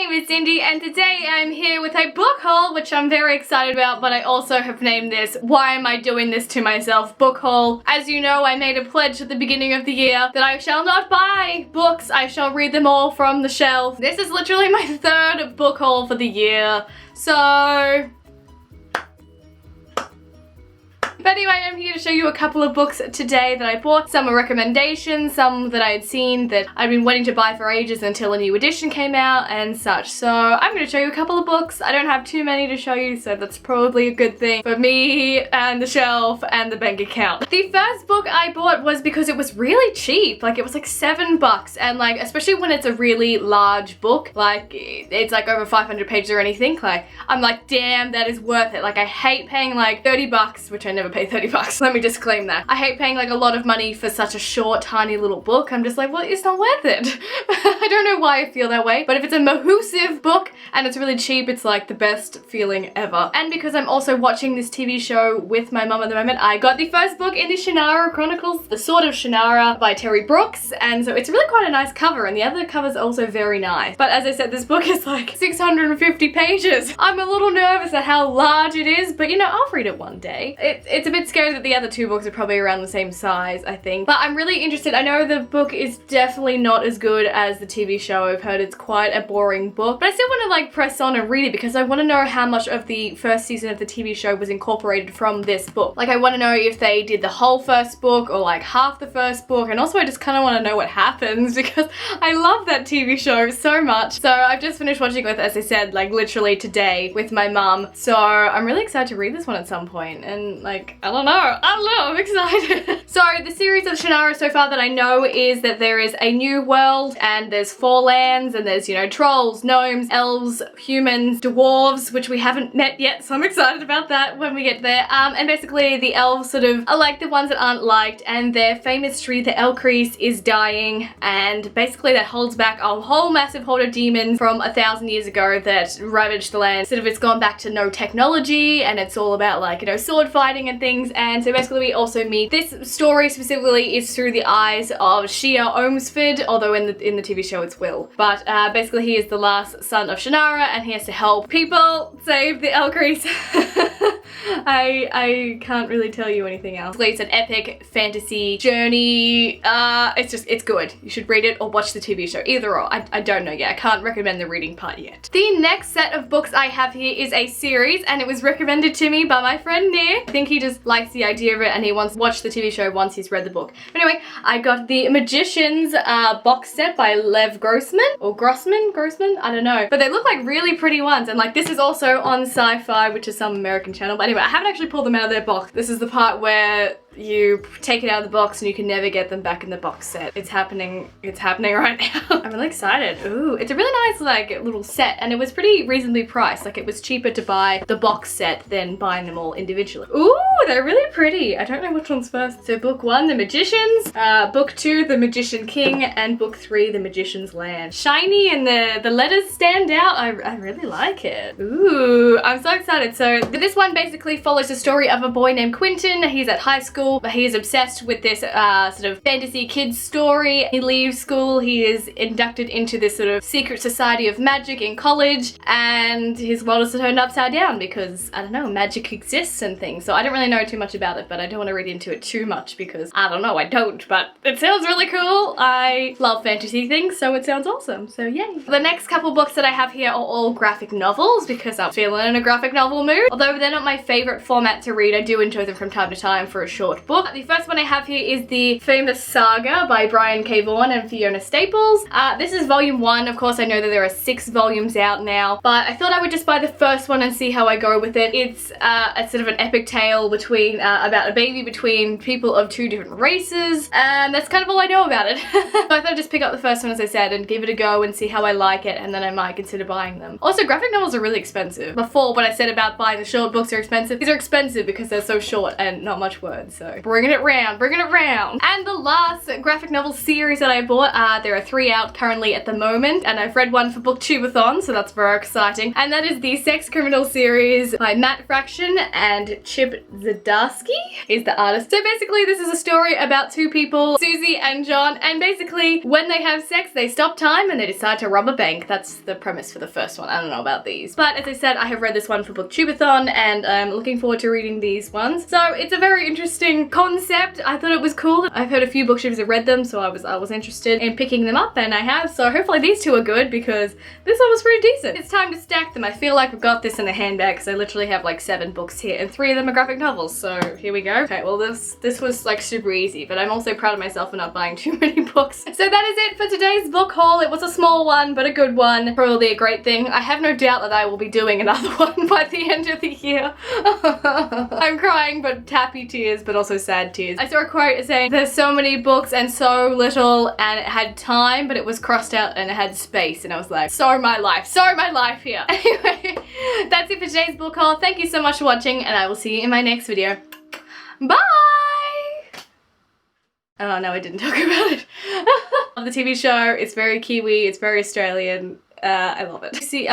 name is Cindy and today I'm here with a book haul which I'm very excited about, but I also have named this Why Am I Doing This to Myself book haul. As you know, I made a pledge at the beginning of the year that I shall not buy books, I shall read them all from the shelf. This is literally my third book haul for the year, so... But anyway, I'm here to show you a couple of books today that I bought. Some are recommendations, some that I had seen that I'd been waiting to buy for ages until a new edition came out and such. So I'm going to show you a couple of books. I don't have too many to show you, so that's probably a good thing for me and the shelf and the bank account. The first book I bought was because it was really cheap. Like, it was like $7 and like, especially when it's a really large book, like it's like over 500 pages or anything, like I'm like, damn, that is worth it. Like, I hate paying like $30, which I never pay $30. Let me just claim that. I hate paying like a lot of money for such a short, tiny little book. I'm just like, well, it's not worth it. I don't know why I feel that way, but if it's a mahoosive book and it's really cheap, it's like the best feeling ever. And because I'm also watching this TV show with my mum at the moment, I got the first book in the Shannara Chronicles, The Sword of Shannara by Terry Brooks, and so it's really quite a nice cover, and the other cover's also very nice. But as I said, this book is like 650 pages. I'm a little nervous at how large it is, but you know, I'll read it one day. It's a bit scary that the other two books are probably around the same size, I think. But I'm really interested. I know the book is definitely not as good as the TV show. I've heard it's quite a boring book, but I still want to like press on and read it because I want to know how much of the first season of the TV show was incorporated from this book. Like, I want to know if they did the whole first book or like half the first book, and also I just kind of want to know what happens because I love that TV show so much. So I've just finished watching it, as I said, like literally today with my mum. So I'm really excited to read this one at some point, and like, I don't know, I'm excited. So the series of Shannara so far that I know is that there is a new world and there's 4 lands and there's, you know, trolls, gnomes, elves, humans, dwarves, which we haven't met yet, so I'm excited about that when we get there. And basically the elves sort of are like the ones that aren't liked, and their famous tree, the Elcrease, is dying, and basically that holds back a whole massive horde of demons from 1,000 years ago that ravaged the land. Sort of, it's gone back to no technology and it's all about like, you know, sword fighting and things. And so basically we also meet, this story specifically is through the eyes of Shia Omsford, although in the TV show it's Will. But basically he is the last son of Shannara and he has to help people save the Elcrease. I can't really tell you anything else. It's an epic fantasy journey. It's good. You should read it or watch the TV show. Either or. I don't know yet. I can't recommend the reading part yet. The next set of books I have here is a series, and it was recommended to me by my friend Nick. I think he just likes the idea of it and he wants to watch the TV show once he's read the book. But anyway, I got the Magicians box set by Lev Grossman, or Grossman, I don't know. But they look like really pretty ones, and like this is also on Sci-Fi, which is some American channel. But anyway, I haven't actually pulled them out of their box. This is the part where you take it out of the box and you can never get them back in the box set. It's happening right now. I'm really excited. Ooh, it's a really nice like little set, and it was pretty reasonably priced. Like, it was cheaper to buy the box set than buying them all individually. Ooh, they're really pretty. I don't know which one's first. So book 1, The Magicians, book 2, The Magician King, and book 3, The Magician's Land. Shiny and the letters stand out. I really like it. Ooh, I'm so excited. So this one basically follows the story of a boy named Quentin. He's at high school, but he is obsessed with this sort of fantasy kids story. He leaves school, he is inducted into this sort of secret society of magic in college, and his world is turned upside down because, I don't know, magic exists and things. So I don't really know too much about it, but I don't want to read into it too much because, I don't know, I don't, but it sounds really cool. I love fantasy things, so it sounds awesome, so yay. The next couple books that I have here are all graphic novels because I'm feeling in a graphic novel mood. Although they're not my favorite format to read, I do enjoy them from time to time for a short book. The first one I have here is the Famous Saga by Brian K. Vaughan and Fiona Staples. This is volume 1. Of course, I know that there are 6 volumes out now, but I thought I would just buy the first one and see how I go with it. It's a sort of an epic tale between about a baby between people of 2 different races, and that's kind of all I know about it. So I thought I'd just pick up the first one, as I said, and give it a go and see how I like it, and then I might consider buying them. Also, graphic novels are really expensive. Before, what I said about buying the short books are expensive, these are expensive because they're so short and not much words. so bringing it round, bringing it round. And the last graphic novel series that I bought, there are 3 out currently at the moment, and I've read one for Booktubeathon, so that's very exciting. And that is the Sex Criminal series by Matt Fraction and Chip Zdarsky is the artist. So basically this is a story about 2 people, Susie and John, and basically when they have sex they stop time and they decide to rob a bank. That's the premise for the first one. I don't know about these. But as I said, I have read this one for Booktubeathon and I'm looking forward to reading these ones. So it's a very interesting concept. I thought it was cool. I've heard a few booktubers have read them, so I was interested in picking them up, and I have. So hopefully these 2 are good because this one was pretty decent. It's time to stack them. I feel like I've got this in a handbag because I literally have like 7 books here and 3 of them are graphic novels. So here we go. Okay, well this was like super easy, but I'm also proud of myself for not buying too many books. So that is it for today's book haul. It was a small one, but a good one. Probably a great thing. I have no doubt that I will be doing another one by the end of the year. I'm crying, but happy tears, but also sad tears. I saw a quote saying there's so many books and so little, and it had time, but it was crossed out and it had space, and I was like, so my life here. Anyway, that's it for today's book haul. Thank you so much for watching, and I will see you in my next video. Bye! Oh no, I didn't talk about it. The TV show, it's very Kiwi, it's very Australian. I love it. Lucy,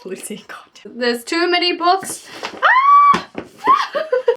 Lucy, God. There's too many books.